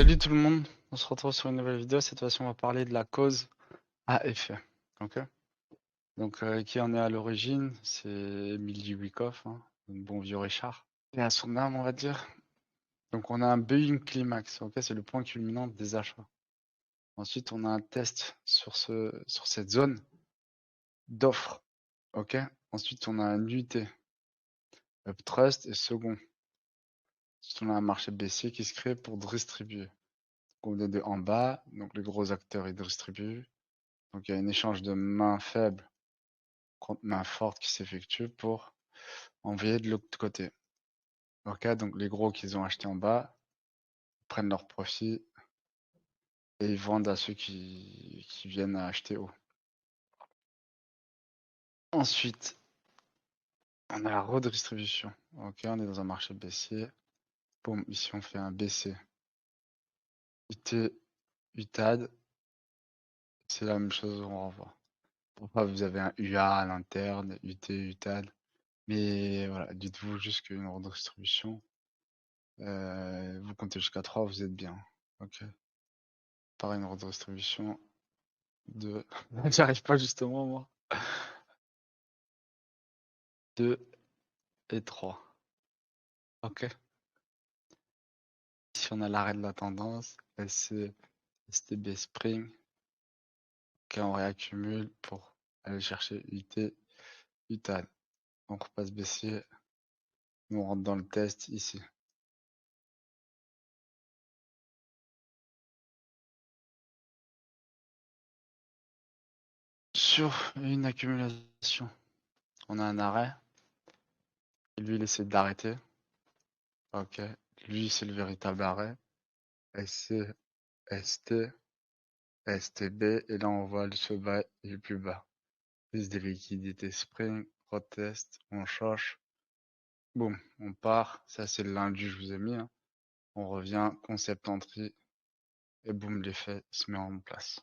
Salut tout le monde, on se retrouve sur une nouvelle vidéo. Cette fois-ci, on va parler de la cause à effet. Ok. Donc, qui en est à l'origine? C'est Emily Wyckoff, hein, un bon vieux Richard. Et à son âme, on va dire. Donc, on a un buying climax. Ok, c'est le point culminant des achats. Ensuite, on a un test sur cette zone d'offre. Ok. Ensuite, on a un UT, uptrust et second. Ensuite, on a un marché baissier qui se crée pour distribuer. On est en bas, donc les gros acteurs ils distribuent. Donc il y a un échange de mains faibles contre mains fortes qui s'effectue pour envoyer de l'autre côté. Ok, donc les gros qu'ils ont acheté en bas prennent leur profit et ils vendent à ceux qui viennent à acheter haut. Ensuite, on a la redistribution. Ok, on est dans un marché baissier. Boum, ici on fait un BC. UT, UTAD, c'est la même chose, on renvoie. Pourquoi vous avez un UA à l'interne, UT, UTAD. Mais voilà, dites-vous juste qu'une redistribution, vous comptez jusqu'à 3, vous êtes bien. Ok. Pareil, une redistribution de. J'arrive pas justement, moi. 2 et 3. Ok. Ici, on a l'arrêt de la tendance. SC, STB Spring. Ok, on réaccumule pour aller chercher UT, UTAN. On repasse baissier. On rentre dans le test ici. Sur une accumulation, on a un arrêt. Et lui, il essaie d'arrêter. Ok. Lui, c'est le véritable arrêt. SC, ST, STB. Et là, on voit le bas et le plus bas. Prise des liquidités spring, retest, on change. Boum, on part. Ça, c'est le lundi, je vous ai mis. Hein. On revient, concept entry. Et boum, l'effet se met en place.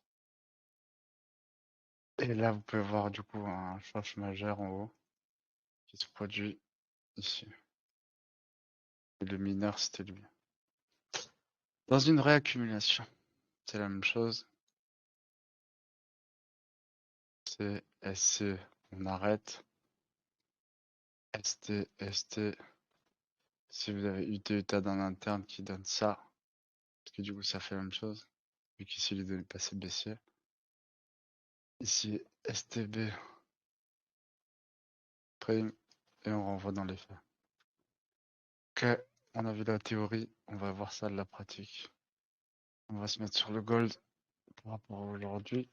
Et là, vous pouvez voir du coup un change majeur en haut qui se produit ici. Et le mineur, c'était lui. Dans une réaccumulation, c'est la même chose. C'est SC, on arrête. ST, ST. Si vous avez UT, UTAD en interne qui donne ça, parce que du coup, ça fait la même chose. Vu qu'ici, il est donné passé baissier. Ici, STB, prime, et on renvoie dans les faits. Ok, on a vu la théorie, on va voir ça de la pratique. On va se mettre sur le gold par rapport à aujourd'hui.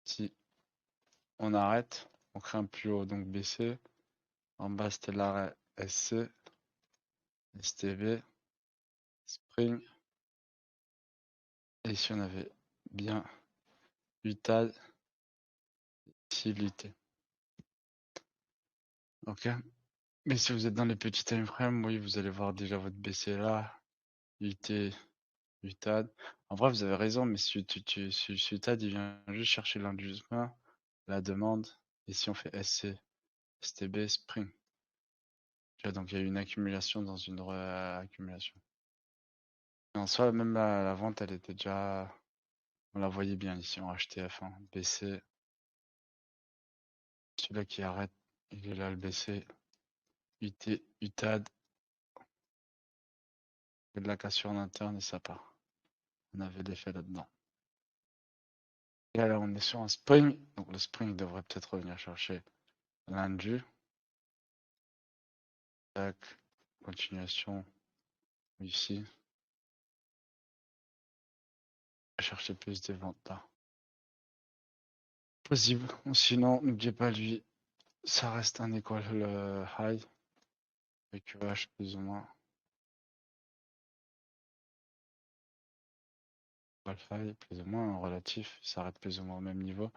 Si on arrête, on crée un plus haut, donc BC. En bas, c'était l'arrêt SC, STB, Spring. Et ici, on avait bien UTAD, ici l'UT. Ok. Mais si vous êtes dans les petits time frames, oui, vous allez voir déjà votre BC là, UT, UTAD. En vrai, vous avez raison, mais si UTAD, il vient juste chercher l'inducement, la demande. Et si on fait SC, STB, Spring. Tu vois, donc il y a une accumulation dans une accumulation. En soi, même la vente, elle était déjà. On la voyait bien ici en HTF1. BC. Celui-là qui arrête, il est là le BC. UT, UTAD. Il y a de la cassure en interne et ça part. On avait l'effet là-dedans. Et là, on est sur un spring. Donc le spring devrait peut-être revenir chercher l'indu. Tac. Continuation ici. Chercher plus des ventes là. Possible. Sinon, n'oubliez pas lui. Ça reste un équal high. Avec H plus ou moins. Equal high plus ou moins en relatif. Ça arrête plus ou moins au même niveau.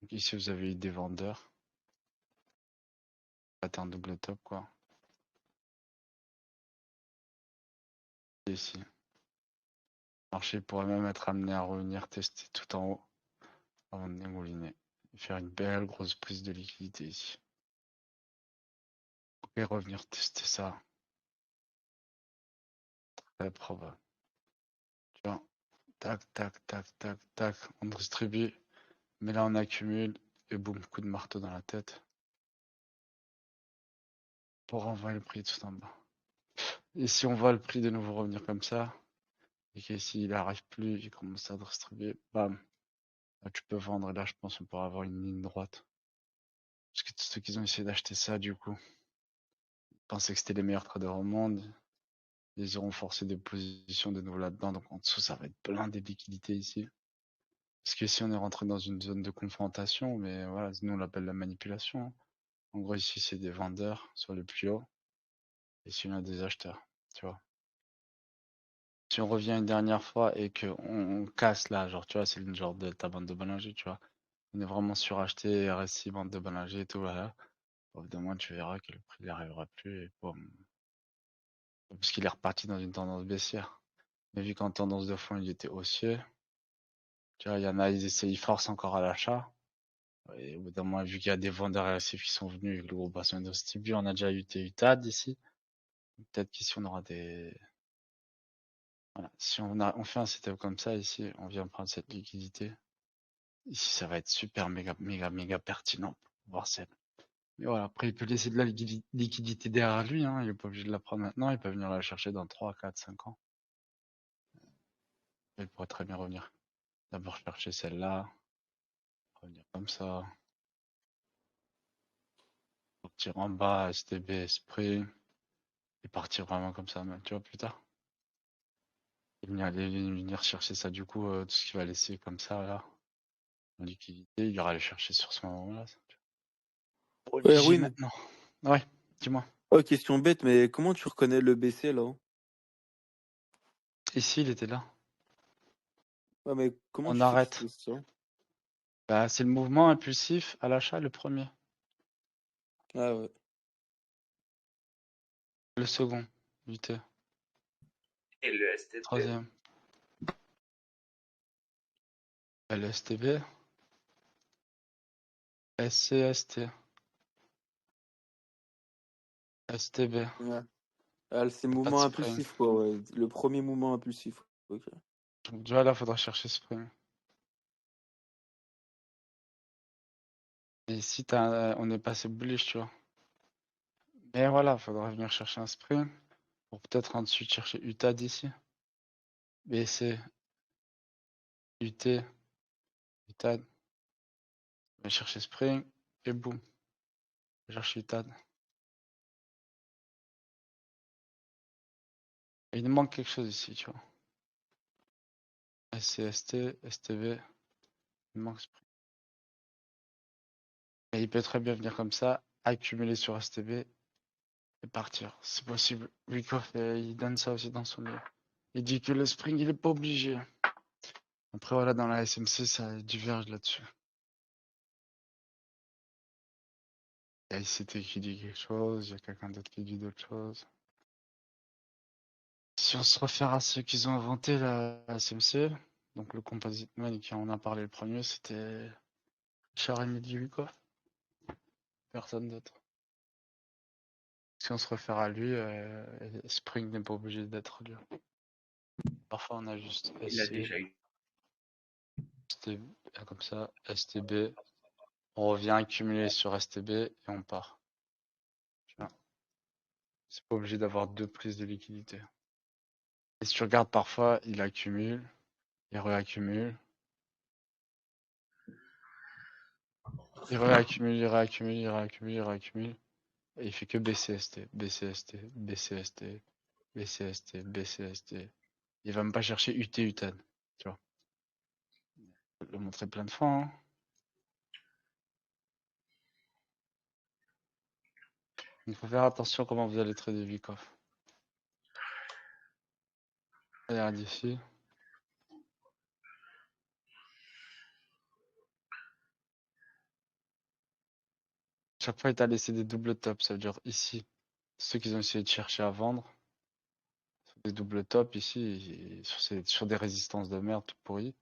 Donc ici, vous avez eu des vendeurs. Pattern double top quoi. ici. Le marché pourrait même être amené à revenir tester tout en haut avant de démouliner. Et faire une belle grosse prise de liquidité ici. Et revenir tester ça. Très probable. Tu vois, tac, tac, tac, tac, tac. On distribue. Mais là, on accumule. Et boum, coup de marteau dans la tête. Pour renvoyer le prix tout en bas. Et si on voit le prix de nouveau revenir comme ça, et qu'ici il n'arrive plus, il commence à distribuer, bam, là tu peux vendre, et là je pense qu'on pourra avoir une ligne droite. Parce que tous ceux qui ont essayé d'acheter ça, du coup, pensaient que c'était les meilleurs traders au monde, ils auront forcé des positions de nouveau là-dedans, donc en dessous ça va être plein de liquidités ici. Parce que ici on est rentré dans une zone de confrontation, mais voilà, nous on l'appelle la manipulation, hein. En gros ici c'est des vendeurs sur le plus haut, et ici on a des acheteurs, tu vois. Si on revient une dernière fois et qu'on casse là, genre, tu vois, c'est une genre de ta bande de Bollinger, tu vois. On est vraiment suracheté, RSI, bande de Bollinger et tout, voilà. Au bout d'un moment, tu verras que le prix n'arrivera plus et boum. Parce qu'il est reparti dans une tendance baissière. Mais vu qu'en tendance de fond, il était haussier, tu vois, il y en a, ils forcent encore à l'achat. Et au bout d'un moment, vu qu'il y a des vendeurs agressifs qui sont venus et que le groupe bassin de distribue, on a déjà eu UTAD ici. Peut-être qu'ici, on aura des. Voilà. Si on fait un setup comme ça ici, on vient prendre cette liquidité. Ici, ça va être super méga pertinent pour voir celle. Mais voilà, après, il peut laisser de la liquidité derrière lui, hein. Il est pas obligé de la prendre maintenant, il peut venir la chercher dans 3, 4, 5 ans. Il pourrait très bien revenir. D'abord chercher celle-là, revenir comme ça, partir en bas, STB, Esprit, et partir vraiment comme ça, même, tu vois, plus tard. Et venir chercher ça, du coup, tout ce qu'il va laisser comme ça, là, en liquidité, il ira aller chercher sur ce moment-là. Ouais, Obligé Erwin, maintenant. Ouais, dis-moi. oh, question bête, mais comment tu reconnais le BC là? Ici, il était là. Ouais, mais comment On tu sais que arrête. c'est ça? Bah, c'est le mouvement impulsif à l'achat, le premier. Ah ouais. Le second, UT. Et le STP. Troisième. LSTB. SCST. STB. Ouais. Ah, c'est Y a pas de mouvement spring. impulsif, quoi, ouais. Le premier mouvement impulsif. Ok. Donc, tu vois, là, faudra chercher spring. Et ici, on est passé bullish, tu vois. Mais voilà, faudra venir chercher un spring. Pour peut-être ensuite chercher UTA d'ici. BC, UT, UTAD. On va chercher spring. Et boum. On va chercher UTAD. Et il nous manque quelque chose ici, tu vois. SCST, STV. Il manque spring. Et il peut très bien venir comme ça, accumuler sur STB et partir. C'est possible. Wyckoff, il donne ça aussi dans son livre. Il dit que le spring, il est pas obligé. Après, voilà, dans la SMC, ça diverge là-dessus. Il y a ICT qui dit quelque chose, il y a quelqu'un d'autre qui dit d'autres choses. Si on se réfère à ceux qui ont inventé la SMC, donc le Composite Man qui en a parlé le premier, c'était Richard Emily Wyckoff. Personne d'autre. Si on se réfère à lui, Spring n'est pas obligé d'être lui. Parfois, on a juste Il a SC, déjà eu. STB, comme ça, STB. On revient accumuler sur STB et on part. Tu vois. C'est pas obligé d'avoir deux prises de liquidité. Et si tu regardes parfois, il accumule, il réaccumule, il réaccumule, il réaccumule, il réaccumule, il réaccumule. Et il fait que BCST, BCST, BCST, BCST, BCST. Il va même pas chercher UT, UTAN. Tu vois. Je vais le montrer plein de fois, hein. Il faut faire attention comment vous allez trader Vikov. Regarde ici. Chaque fois, il t'a laissé des doubles tops. Ça veut dire ici, ceux qui ont essayé de chercher à vendre, Des doubles top ici, sur des résistances de merde tout pourries.